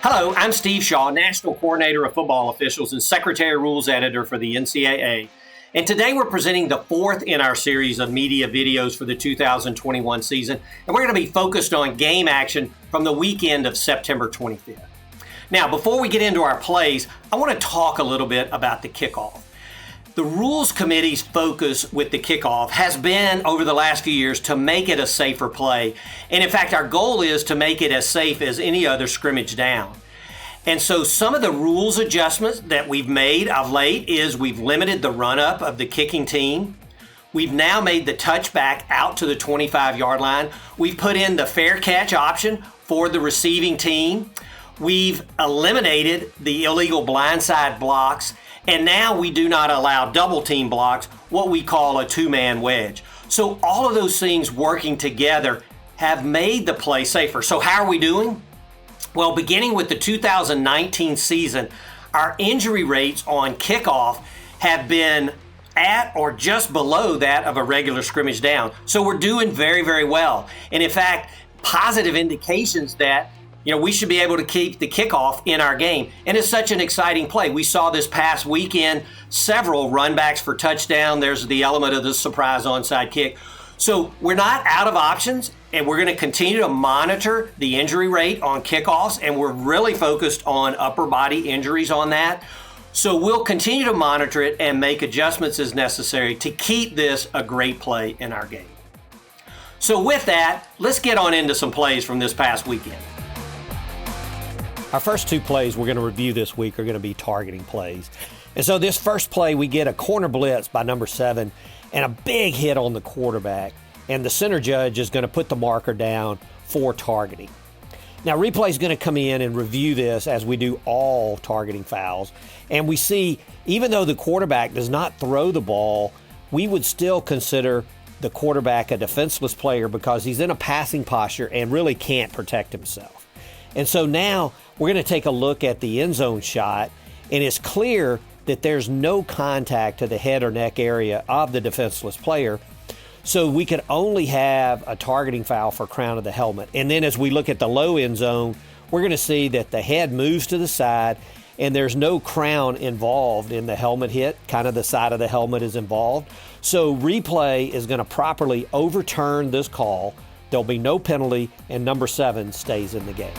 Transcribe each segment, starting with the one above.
Hello, I'm Steve Shaw, National Coordinator of Football Officials and Secretary Rules Editor for the NCAA. And today we're presenting the fourth in our series of media videos for the 2021 season. And we're going to be focused on game action from the weekend of September 25th. Now, before we get into our plays, I want to talk a little bit about the kickoff. The Rules Committee's focus with the kickoff has been, over the last few years, to make it a safer play. And in fact, our goal is to make it as safe as any other scrimmage down. And so some of the rules adjustments that we've made of late is we've limited the run-up of the kicking team. We've now made the touchback out to the 25-yard line. We've put in the fair catch option for the receiving team. We've eliminated the illegal blindside blocks. And now we do not allow double team blocks, what we call a two-man wedge. So all of those things working together have made the play safer. So how are we doing? Well, beginning with the 2019 season, our injury rates on kickoff have been at or just below that of a regular scrimmage down. So we're doing very, very well. And in fact, positive indications that we should be able to keep the kickoff in our game. And it's such an exciting play. We saw this past weekend several runbacks for touchdown. There's the element of the surprise onside kick. So we're not out of options, and we're going to continue to monitor the injury rate on kickoffs, and we're really focused on upper body injuries on that. So we'll continue to monitor it and make adjustments as necessary to keep this a great play in our game. So with that, let's get on into some plays from this past weekend. Our first two plays we're going to review this week are going to be targeting plays. And so this first play, we get a corner blitz by number 7 and a big hit on the quarterback. And the center judge is going to put the marker down for targeting. Now, replay is going to come in and review this as we do all targeting fouls. And we see, even though the quarterback does not throw the ball, we would still consider the quarterback a defenseless player because he's in a passing posture and really can't protect himself. And so now we're going to take a look at the end zone shot, and it's clear that there's no contact to the head or neck area of the defenseless player. So we could only have a targeting foul for crown of the helmet. And then as we look at the low end zone, we're going to see that the head moves to the side and there's no crown involved in the helmet hit. Kind of the side of the helmet is involved. So replay is going to properly overturn this call. There'll be no penalty, and number 7 stays in the game.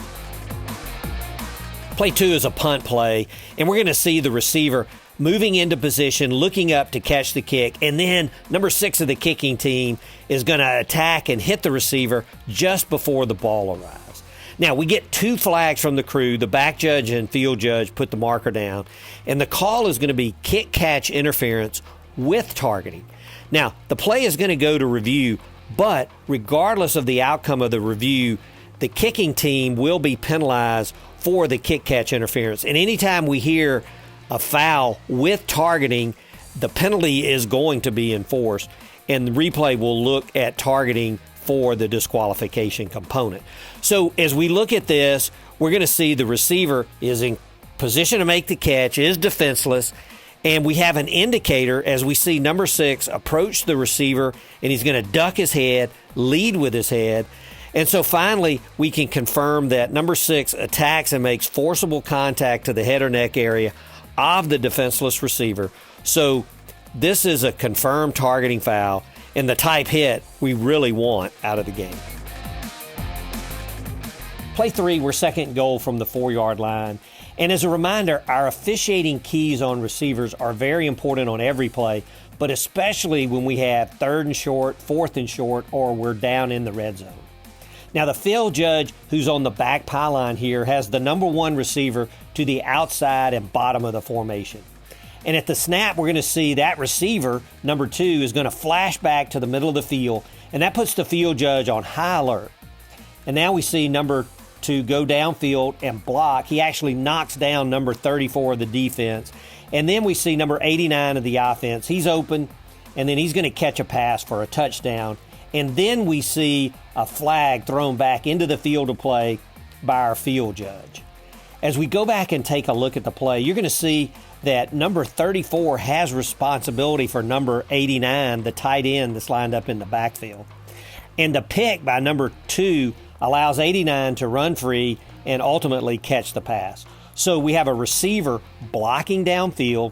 Play 2 is a punt play, and we're going to see the receiver moving into position, looking up to catch the kick, and then number 6 of the kicking team is going to attack and hit the receiver just before the ball arrives. Now, we get 2 flags from the crew. The back judge and field judge put the marker down, and the call is going to be kick-catch interference with targeting. Now, the play is going to go to review, but regardless of the outcome of the review, the kicking team will be penalized for the kick-catch interference. And anytime we hear a foul with targeting, the penalty is going to be enforced, and the replay will look at targeting for the disqualification component. So as we look at this, we're going to see the receiver is in position to make the catch, is defenseless, and we have an indicator as we see number 6 approach the receiver, and he's going to duck his head, lead with his head. And so finally, we can confirm that number 6 attacks and makes forcible contact to the head or neck area of the defenseless receiver. So this is a confirmed targeting foul and the type hit we really want out of the game. Play 3, we're second and goal from the 4-yard line. And as a reminder, our officiating keys on receivers are very important on every play, but especially when we have 3rd and short, 4th and short, or we're down in the red zone. Now, the field judge, who's on the back pylon here, has the number 1 receiver to the outside and bottom of the formation. And at the snap, we're going to see that receiver, number 2, is going to flash back to the middle of the field, and that puts the field judge on high alert. And now we see number 2 go downfield and block. He actually knocks down number 34 of the defense. And then we see number 89 of the offense. He's open, and then he's going to catch a pass for a touchdown. And then we see a flag thrown back into the field of play by our field judge. As we go back and take a look at the play, you're going to see that number 34 has responsibility for number 89, the tight end that's lined up in the backfield. And the pick by number 2 allows 89 to run free and ultimately catch the pass. So we have a receiver blocking downfield,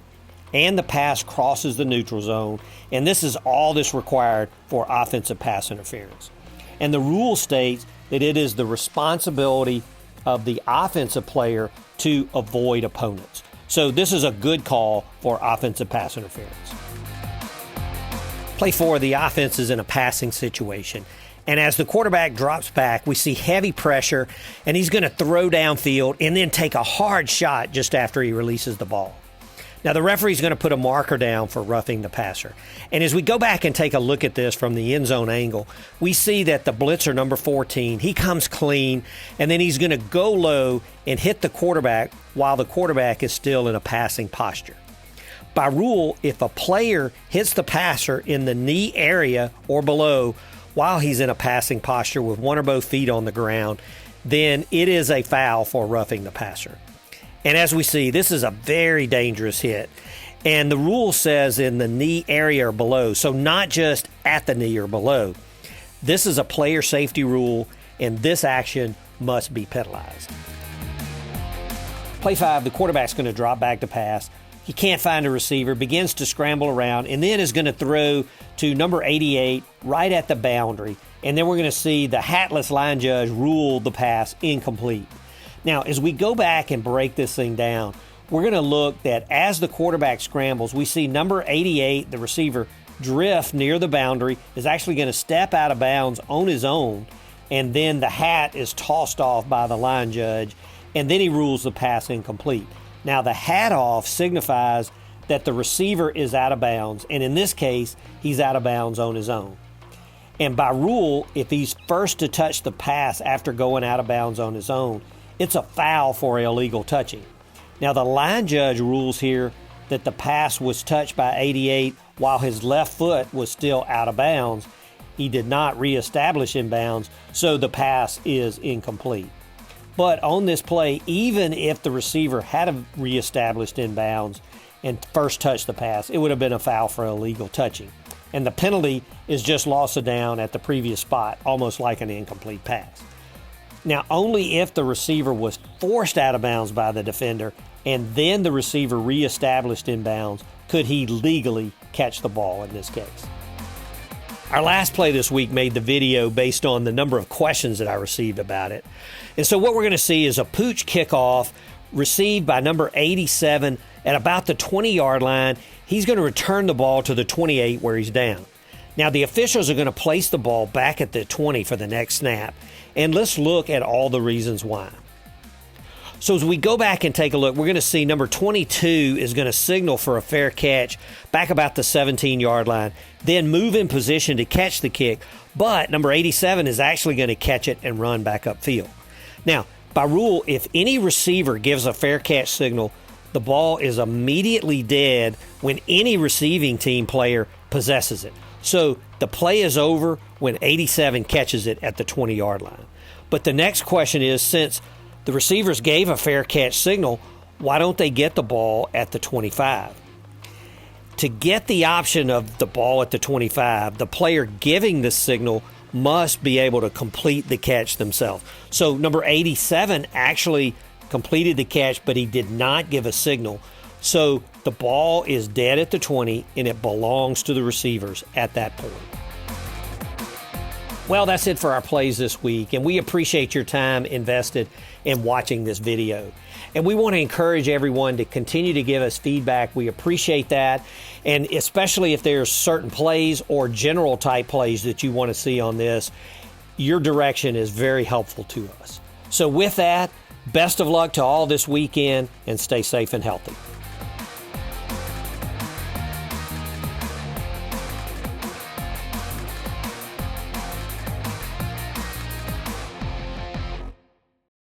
and the pass crosses the neutral zone, and this is all that's required for offensive pass interference. And the rule states that it is the responsibility of the offensive player to avoid opponents. So this is a good call for offensive pass interference. Play 4, the offense is in a passing situation. And as the quarterback drops back, we see heavy pressure, and he's going to throw downfield and then take a hard shot just after he releases the ball. Now, the referee's going to put a marker down for roughing the passer. And as we go back and take a look at this from the end zone angle, we see that the blitzer, number 14, he comes clean, and then he's going to go low and hit the quarterback while the quarterback is still in a passing posture. By rule, if a player hits the passer in the knee area or below while he's in a passing posture with one or both feet on the ground, then it is a foul for roughing the passer. And as we see, this is a very dangerous hit. And the rule says in the knee area or below, so not just at the knee or below. This is a player safety rule, and this action must be penalized. Play 5, the quarterback's going to drop back to pass. He can't find a receiver, begins to scramble around, and then is going to throw to number 88 right at the boundary. And then we're going to see the hatless line judge rule the pass incomplete. Now, as we go back and break this thing down, we're going to look that as the quarterback scrambles, we see number 88, the receiver, drift near the boundary, is actually going to step out of bounds on his own, and then the hat is tossed off by the line judge, and then he rules the pass incomplete. Now, the hat off signifies that the receiver is out of bounds, and in this case, he's out of bounds on his own. And by rule, if he's first to touch the pass after going out of bounds on his own, it's a foul for illegal touching. Now, the line judge rules here that the pass was touched by 88 while his left foot was still out of bounds. He did not reestablish in bounds, so the pass is incomplete. But on this play, even if the receiver had reestablished in bounds and first touched the pass, it would have been a foul for illegal touching. And the penalty is just loss of down at the previous spot, almost like an incomplete pass. Now, only if the receiver was forced out of bounds by the defender and then the receiver reestablished in bounds could he legally catch the ball in this case. Our last play this week made the video based on the number of questions that I received about it. And so what we're going to see is a pooch kickoff received by number 87 at about the 20-yard line. He's going to return the ball to the 28 where he's down. Now, the officials are going to place the ball back at the 20 for the next snap. And let's look at all the reasons why. So as we go back and take a look, we're going to see number 22 is going to signal for a fair catch back about the 17-yard line, then move in position to catch the kick, but number 87 is actually going to catch it and run back upfield. Now, by rule, if any receiver gives a fair catch signal, the ball is immediately dead when any receiving team player possesses it. So the play is over when 87 catches it at the 20-yard line. But the next question is, since the receivers gave a fair catch signal, why don't they get the ball at the 25? To get the option of the ball at the 25, the player giving the signal must be able to complete the catch themselves. So number 87 actually completed the catch, but he did not give a signal. So the ball is dead at the 20, and it belongs to the receivers at that point. Well, that's it for our plays this week, and we appreciate your time invested in watching this video. And we want to encourage everyone to continue to give us feedback. We appreciate that, and especially if there's certain plays or general type plays that you want to see on this, your direction is very helpful to us. So with that, best of luck to all this weekend, and stay safe and healthy.